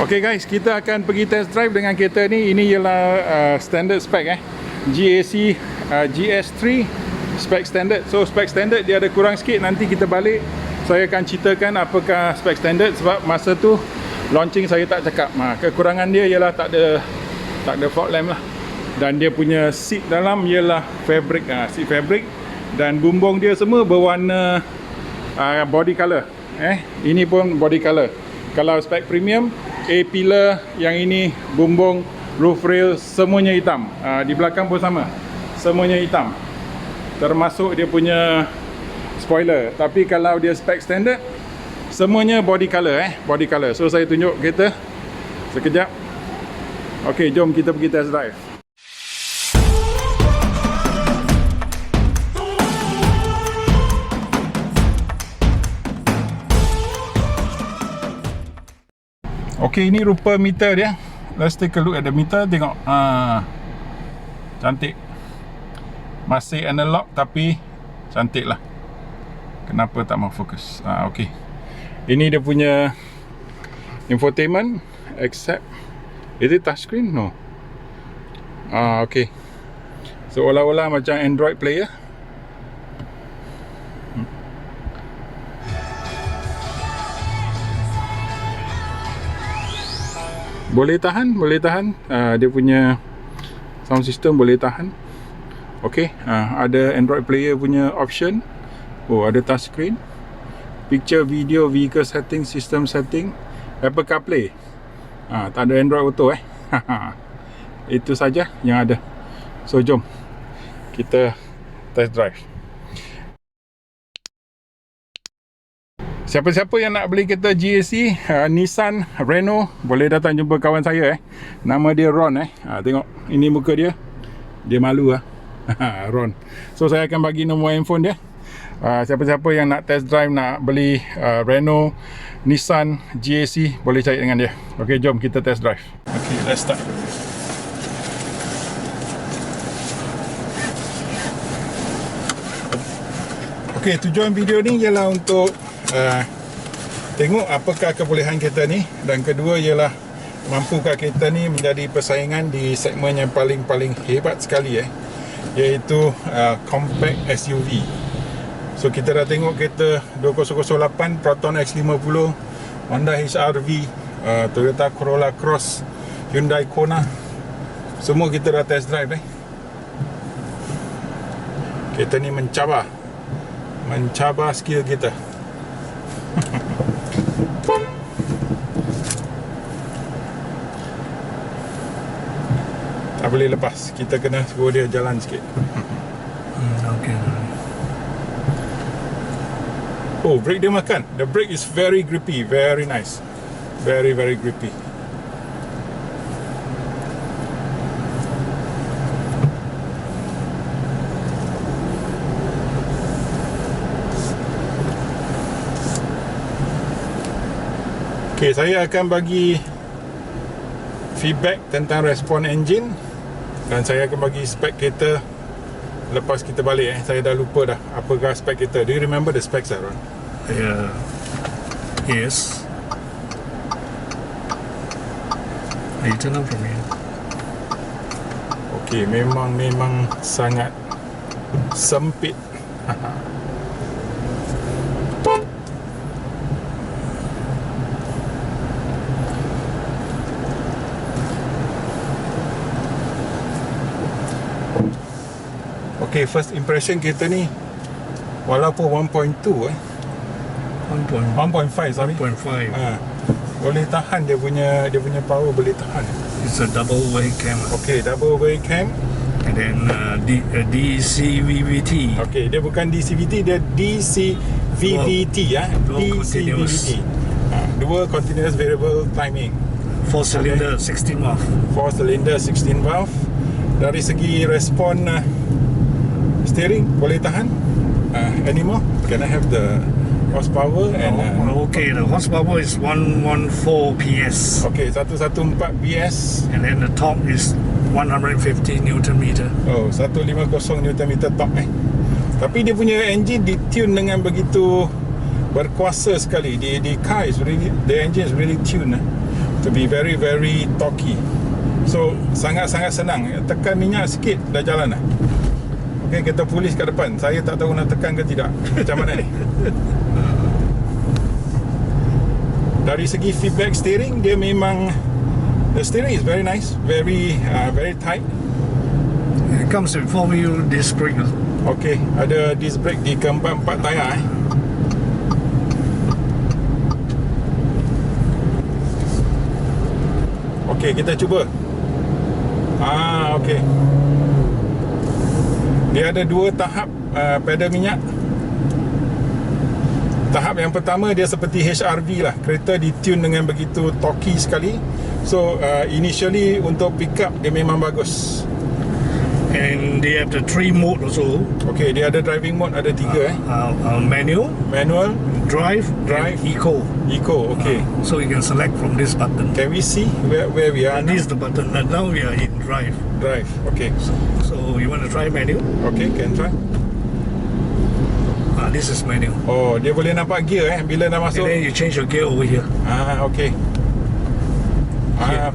Okay guys, kita akan pergi test drive dengan kereta ni. Ini ialah standard spec GAC GS3 spec standard. So spec standard dia ada kurang sikit. Nanti kita balik, saya akan ceritakan apakah spec standard, sebab masa tu launching saya tak cakap. Kekurangan dia ialah tak ada fog lamp lah. Dan dia punya seat dalam ialah fabric, seat fabric, dan bumbung dia semua berwarna body color. Ini pun body color. Kalau spek premium, A-pillar, yang ini bumbung, roof rail, semuanya hitam. Di belakang pun sama, semuanya hitam, termasuk dia punya spoiler. Tapi kalau dia spek standard, semuanya body color. Body color. So saya tunjuk kereta sekejap. Ok, jom kita pergi test drive. Ok, ini rupa meter dia. Let's take a look at the meter. Tengok, cantik. Masih analog tapi cantik lah. Kenapa tak mau fokus? Ok, ini dia punya infotainment. Except, is it touchscreen? No. Ok, seolah-olah macam Android player. Boleh tahan, boleh tahan. Dia punya sound system boleh tahan. Ok, ada Android player punya option. Oh, ada touchscreen. Picture, video, vehicle setting, system setting, Apple CarPlay. Tak ada Android Auto Itu saja yang ada. So jom kita test drive. Siapa-siapa yang nak beli kereta GAC, Nissan, Renault, boleh datang jumpa kawan saya. Nama dia Ron. Tengok, ini muka dia. Dia malu Ron. So saya akan bagi nombor handphone dia. Siapa-siapa yang nak test drive, nak beli Renault, Nissan, GAC, boleh cari dengan dia. Ok, jom kita test drive. Ok, let's start. Ok, tujuan video ni ialah untuk tengok apakah kebolehan kereta ni, dan kedua ialah mampukah kereta ni menjadi persaingan di segmen yang paling hebat sekali, iaitu compact SUV. So kita dah tengok kereta 2008, Proton X50, Honda HR-V, Toyota Corolla Cross, Hyundai Kona, semua kita dah test drive. Kereta ni mencabar skill kita. Tak boleh lepas, kita kena suruh dia jalan sikit. Okay. Oh, brake dia makan. The brake is very grippy, very nice, very grippy. Okay, saya akan bagi feedback tentang respon engine, dan saya akan bagi spek kereta lepas kita balik. Saya dah lupa dah apakah spek kereta. Do you remember the specs, Aaron? Yes. You turn on from here. Okay, memang sangat sempit. Okay, first impression kereta ni, walaupun 1.2 1.5, sorry, 1.5. boleh tahan, dia punya power boleh tahan. It's a double wave cam. Okay, double wave cam. And then DCVVT. Okay, dia bukan DCVT, dia DCVVT. DCVVT. Dua continuous variable timing. 4 cylinder, 16 valve. 4 cylinder, 16 valve. Dari segi respon steering boleh tahan. Anymore? Can I have the horsepower? Okay, the horsepower is 114 PS. Okay, 114 PS. And then the torque is 150 Newton meter. Oh, 150 Newton meter torque. Tapi dia punya engine ditune dengan begitu berkuasa sekali. The car is really, the engine is really tuned. to be very very torquey. So sangat-sangat senang. Tekan minyak sikit dah jalan dah. Okay, kita polis kat depan. Saya tak tahu nak tekan ke tidak. Macam mana ni? Dari segi feedback steering, dia memang, the steering is very nice, very tight. It comes with 4-wheel disc brake. Okay, ada disc brake di keempat-empat tayar Okay, kita cuba. Okay. Dia ada dua tahap pedal minyak. Tahap yang pertama dia seperti HRV lah. Kereta ditune dengan begitu torquey sekali. So initially untuk pick up dia memang bagus. And they have the 3 mode also. Okay, dia ada driving mode, ada 3 Manual, Drive, and Eco. Eco, okay. So you can select from this button. Can we see where we are And now? this is the button. And now we are in drive. Drive, okay. So you want to try manual? Okay, can try. This is manual. Oh, dia boleh nampak gear bila dah And masuk. then you change your gear over here. Okay.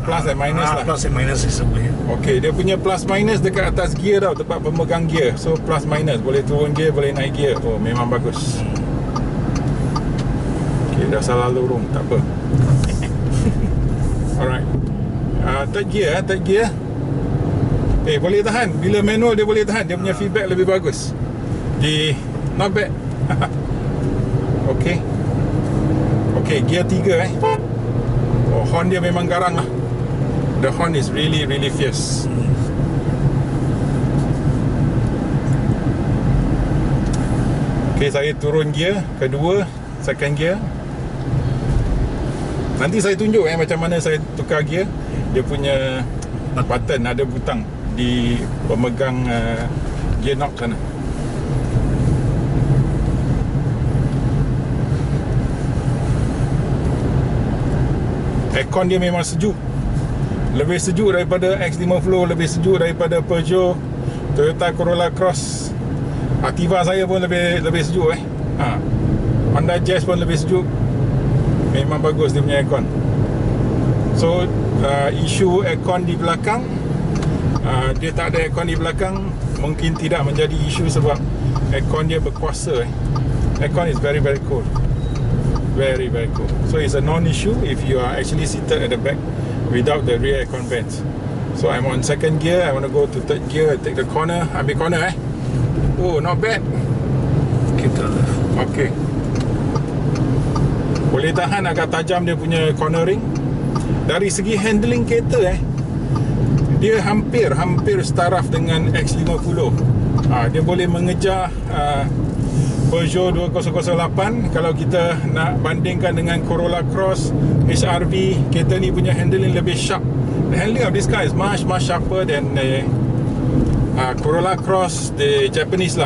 Plus and minus lah. Plus and minus is over here. Okay, dia punya plus minus dekat atas gear tau, tempat pemegang gear. So plus minus, boleh turun gear, boleh naik gear. Oh, memang bagus. Okay, dah salah lorong, tak apa. Alright. Third gear. Boleh tahan. Bila manual dia boleh tahan. Dia punya feedback lebih bagus. Not bad. Okay. Okay, gear 3 Oh, horn dia memang garang lah. The horn is really fierce. Okay, saya turun gear kedua, second gear. Nanti saya tunjuk macam mana saya tukar gear. Dia punya button ada butang di pemegang gear knob sana. Aircon dia memang sejuk. Lebih sejuk daripada X50, lebih sejuk daripada Peugeot, Toyota Corolla Cross. Activa saya pun lebih sejuk Honda Jazz pun lebih sejuk. Memang bagus dia punya aircon. So isu aircon di belakang, dia tak ada aircon di belakang, mungkin tidak menjadi isu sebab aircon dia berkuasa. Aircon is very cool. Very cool. So it's a non-issue if you are actually seated at the back without the rear aircon vents. So I'm on second gear. I want to go to third gear. I take the corner. Ambil corner Oh, not bad. Keep to the left. Okay. Boleh tahan agak tajam dia punya cornering. Dari segi handling kereta dia hampir setaraf dengan X50. Dia boleh mengejar Peugeot 2008. Kalau kita nak bandingkan dengan Corolla Cross HRV, kereta ni punya handling lebih sharp. The handling of this car is much sharper than Corolla Cross, the Japanese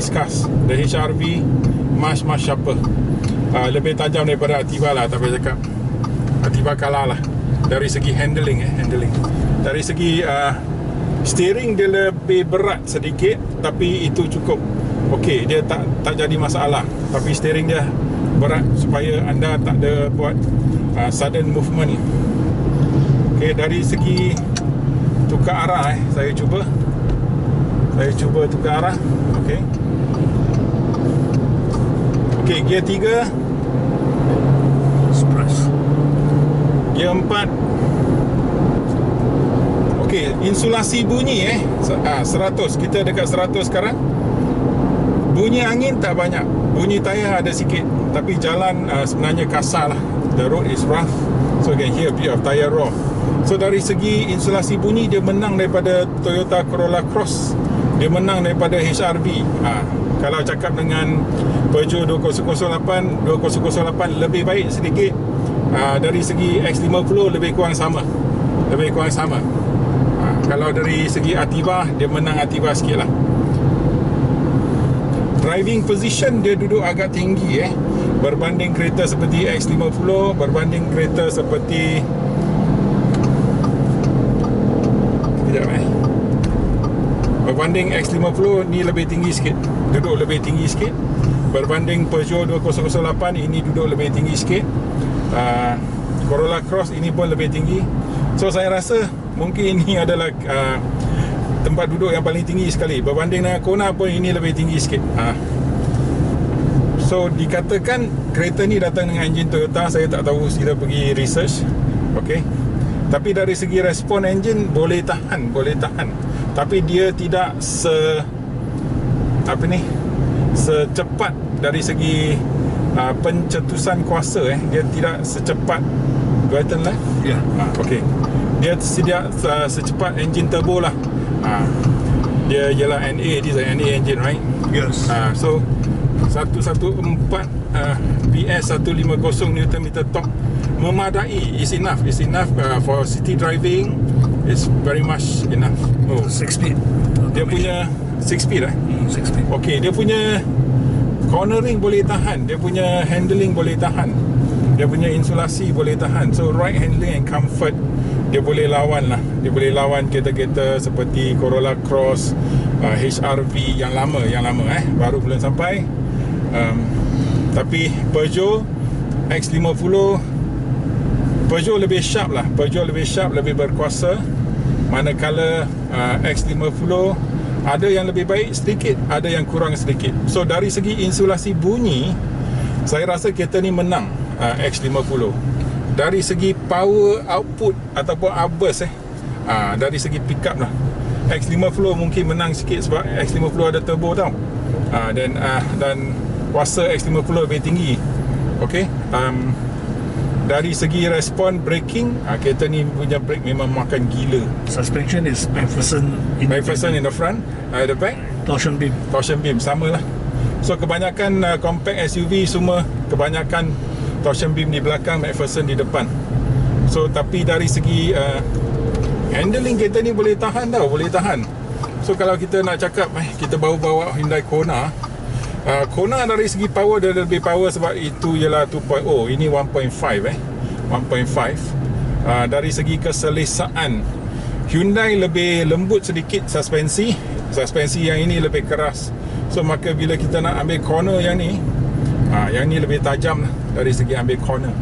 cars. The HRV much sharper. Lebih tajam daripada Activa lah, tak payah cakap. Activa kalah lah dari segi handling. Dari segi steering dia lebih berat sedikit, tapi itu cukup. Okey, dia tak jadi masalah. Tapi steering dia berat supaya anda tak ada buat sudden movement. Okey, dari segi tukar arah saya cuba tukar arah. Okey. Okey, gear 3 Express. gear 4. Okey, insulasi bunyi 100. Kita dekat 100 sekarang. Bunyi angin tak banyak, bunyi tayar ada sikit, tapi jalan sebenarnya kasar lah. The road is rough, so you can hear a bit of tire roar. So dari segi insulasi bunyi, dia menang daripada Toyota Corolla Cross, dia menang daripada HRV. Kalau cakap dengan Peugeot 2008 lebih baik sedikit. Dari segi X50 lebih kurang sama. Kalau dari segi Activa, dia menang Activa sikit lah. Driving position dia duduk agak tinggi berbanding kereta seperti X50, berbanding kereta seperti berbanding X50 ni lebih tinggi sikit, duduk lebih tinggi sikit. Berbanding Peugeot 2008 ini duduk lebih tinggi sikit. Corolla Cross ini pun lebih tinggi. So saya rasa mungkin ini adalah tempat duduk yang paling tinggi sekali. Berbanding dengan Kona pun ini lebih tinggi sikit. So dikatakan kereta ni datang dengan enjin Toyota. Saya tak tahu, sila pergi research. Okay. Tapi dari segi respon enjin boleh tahan. Tapi dia tidak secepat dari segi pencetusan kuasa. Dia tidak secepat. Do I turn left? Yeah. Okay. Dia tidak secepat enjin turbo lah. Dia ialah NA, this is NA engine, right? Yes. So 114 PS 150 Nm torque memadai. Is enough for city driving. It's very much enough. 6 speed. Dia punya 6 speed 6 speed. Okay, dia punya cornering boleh tahan, dia punya handling boleh tahan, dia punya insulasi boleh tahan. So right handling and comfort dia boleh lawan lah. Dia boleh lawan kereta-kereta seperti Corolla Cross, HRV yang lama baru belum sampai. Tapi Peugeot X50, Peugeot lebih sharp lah. Peugeot lebih sharp, lebih berkuasa. Manakala X50 ada yang lebih baik sedikit, ada yang kurang sedikit. So dari segi insulasi bunyi, saya rasa kereta ni menang X50. Dari segi power output ataupun outburst dari segi pickup lah, X50 mungkin menang sikit sebab X50 ada turbo tau. Dan kuasa X50 lebih tinggi. Okay. Dari segi respon braking, kereta ni punya brake memang makan gila. Suspension is McPherson in the front, at the back torsion beam. Sama lah. So kebanyakan compact SUV semua kebanyakan torsion beam di belakang, McPherson di depan. So tapi dari segi handling kereta ni boleh tahan. So kalau kita nak cakap kita bawa Hyundai Kona, Kona dari segi power dia lebih power sebab itu ialah 2.0, ini 1.5 1.5. Dari segi keselesaan, Hyundai lebih lembut sedikit suspensi yang ini lebih keras. So maka bila kita nak ambil corner yang ni lebih tajam lah dari segi ambil corner.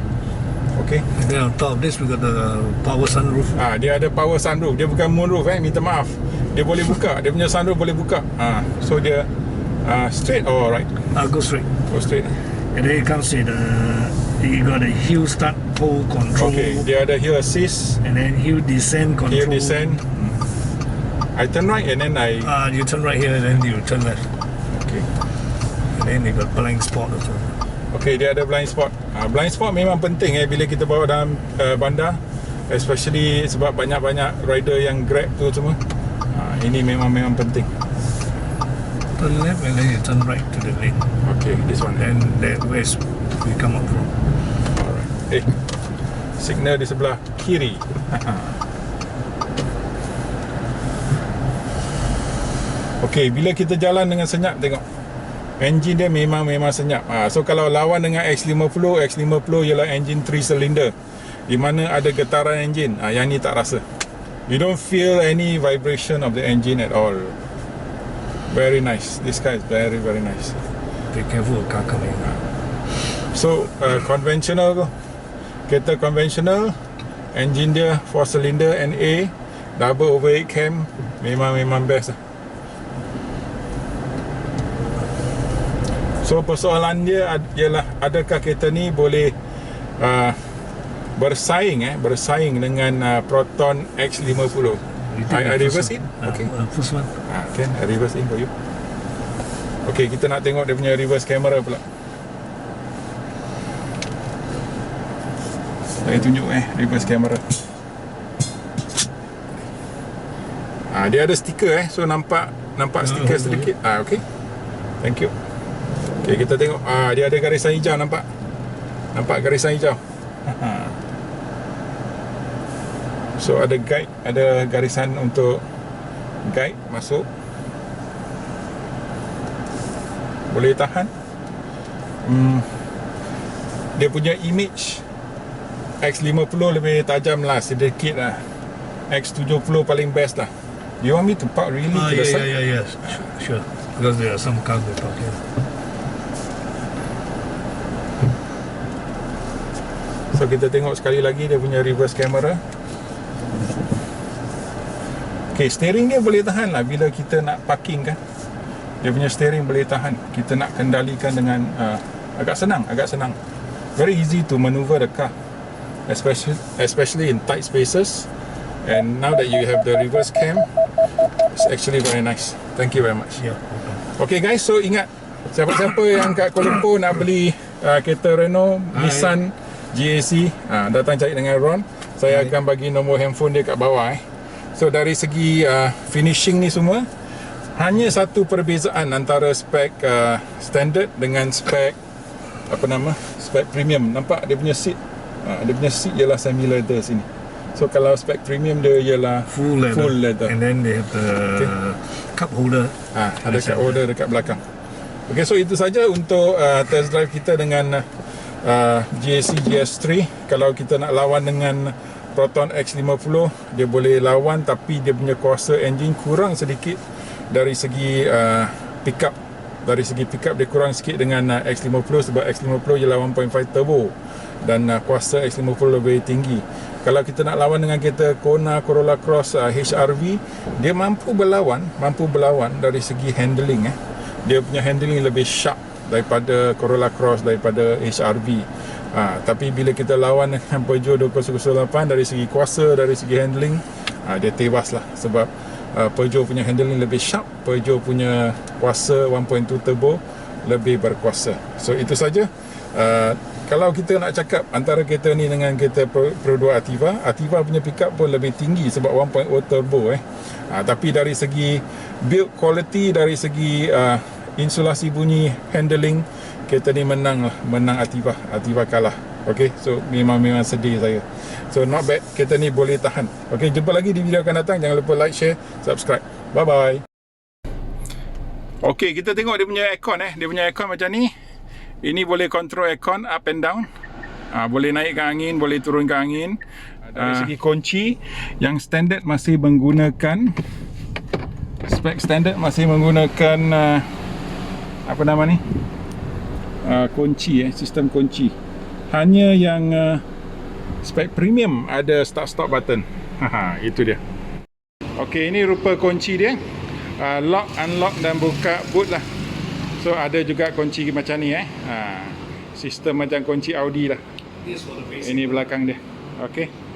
Okay. And then on top of this we got the power sunroof. Dia ada power sunroof. Dia bukan moonroof, minta maaf. Dia boleh buka. Dia punya sunroof boleh buka. So dia straight or right? Go straight. Go straight. And then it comes with you got a hill start pole control. Okay, dia ada hill assist, and then hill descent control. hill descent. I turn right and then You turn right here and then you turn left. Okay. And then you got blind spot also. Okay, dia ada blind spot. Blind spot memang penting bila kita bawa dalam bandar, especially sebab banyak-banyak rider yang Grab tu semua. Ini memang penting. Turn left and then you turn right to the lane. Okay, this one. And that where's we come up from. Alright. Signal di sebelah kiri. Okay, bila kita jalan dengan senyap, tengok enjin dia memang senyap. So kalau lawan dengan X50 ialah enjin 3 cylinder di mana ada getaran enjin. Yang ni tak rasa. You don't feel any vibration of the engine at all. Very nice. This car is very nice. Be careful of car coming. So conventional, kereta conventional, engine dia 4 cylinder NA, double overhead cam, memang best lah. So persoalan dia ialah adakah kereta ni boleh bersaing dengan Proton X50. I reverse it. Okay. First one. Okay, I reverse in for you. Okay, kita nak tengok dia punya reverse camera pula. Saya tunjuk reverse camera. Dia ada stiker so nampak stiker sedikit. Okay. Thank you. Okay, kita tengok. Dia ada garisan hijau, nampak garisan hijau. So ada guide, ada garisan untuk guide masuk. Boleh tahan. Dia punya image X50 lebih tajam lah sedikit lah. X70 paling best lah. You want me to park really to the side? Yeah. Sure. Because there are some cars that park here. So kita tengok sekali lagi dia punya reverse camera. Okay, steering dia boleh tahan lah bila kita nak parking kan. Dia punya steering boleh tahan. Kita nak kendalikan dengan agak senang. Very easy to maneuver the car, especially in tight spaces. And now that you have the reverse cam, it's actually very nice. Thank you very much. Yeah. Okay guys, so ingat, siapa-siapa yang kat Kuala Lumpur nak beli kereta Renault, Nissan, GAC, datang cari dengan Ron. Saya akan bagi nombor handphone dia kat bawah. So dari segi finishing ni semua, hanya satu perbezaan antara spek standard dengan spek spek premium. Nampak dia punya seat, dia punya seat ialah semi leather sini. So kalau spek premium dia ialah Full leather. And then they have the cup holder. Ada cup holder dekat belakang. Okay, so itu saja untuk test drive kita dengan GAC GS3. Kalau kita nak lawan dengan Proton X50, dia boleh lawan, tapi dia punya kuasa engine kurang sedikit dari segi pickup. Dari segi pickup dia kurang sikit dengan X50, sebab X50 ialah 1.5 turbo dan kuasa X50 lebih tinggi. Kalau kita nak lawan dengan kereta Kona, Corolla Cross HRV, dia mampu berlawan dari segi handling. Dia punya handling lebih sharp daripada Corolla Cross, daripada HRV. Tapi bila kita lawan dengan Peugeot 2008, dari segi kuasa, dari segi handling, dia tewas lah. Sebab Peugeot punya handling lebih sharp, Peugeot punya kuasa 1.2 turbo lebih berkuasa. So itu saja. Kalau kita nak cakap antara kereta ni dengan kereta Pro 2 Ativa punya pickup pun lebih tinggi sebab 1.0 turbo. Tapi dari segi build quality, dari segi insulasi bunyi, handling, kereta ni menang Ativa kalah. Okay, so memang sedih saya. So not bad, kereta ni boleh tahan. Okay, jumpa lagi di video akan datang. Jangan lupa like, share, subscribe. Bye bye. Okay, kita tengok dia punya aircon. Dia punya aircon macam ni. Ini boleh control aircon up and down. Boleh naikkan angin, boleh turunkan angin. Dari segi kunci, yang standard masih menggunakan spek standard, masih menggunakan kunci, sistem kunci. Hanya yang spek premium ada start stop button. Itu dia. Okey, ini rupa kunci dia. Lock, unlock dan buka boot lah. So ada juga kunci macam ni sistem macam kunci Audi lah. Ini belakang dia. Okey.